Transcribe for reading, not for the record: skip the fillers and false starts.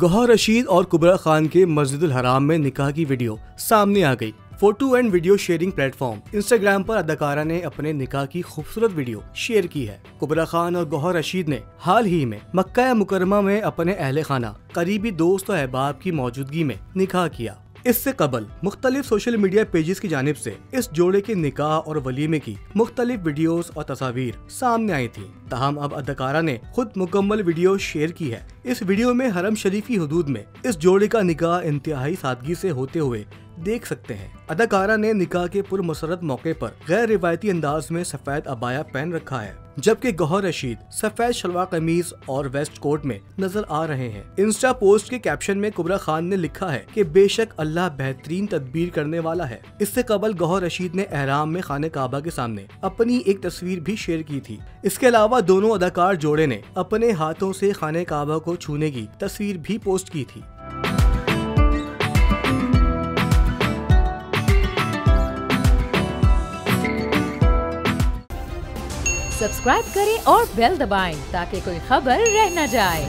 गौहर रशीद और कुबरा खान के मस्जिदुल हराम में निकाह की वीडियो सामने आ गई। Photo and video sharing platform Instagram पर अदाकारा ने अपने निकाह की खूबसूरत वीडियो शेयर की है। कुबरा खान और गौहर रशीद ने हाल ही में मक्का मुकरमा में अपने अहले खाना, करीबी दोस्त और अहबाब की मौजूदगी में निकाह किया। इससे कबल मुख्तलिफ सोशल मीडिया पेजेस की जानिब से इस जोड़े के निकाह और वलीमे की मुख्तलिफ वीडियोस और तस्वीर सामने आई थी। ताहम अब अदाकारा ने खुद मुकम्मल वीडियो शेयर की है। इस वीडियो में हरम शरीफ की हुदूद में इस जोड़े का निकाह इंतहाई सादगी से होते हुए देख सकते हैं। अदाकारा ने निकाह के पुरमसरत मौके पर गैर रिवायती अंदाज में सफेद अबाया पहन रखा है, जबकि गौहर रशीद सफेद शलवार कमीज और वेस्ट कोट में नजर आ रहे हैं। इंस्टा पोस्ट के कैप्शन में कुबरा खान ने लिखा है कि बेशक अल्लाह बेहतरीन तदबीर करने वाला है। इससे कबल गौहर रशीद ने एहराम में खाने काबा के सामने अपनी एक तस्वीर भी शेयर की थी। इसके अलावा दोनों अदाकार जोड़े ने अपने हाथों से खाने काबा को छूने की तस्वीर भी पोस्ट की थी। सब्सक्राइब करें और बेल दबाएं ताकि कोई खबर रह न जाए।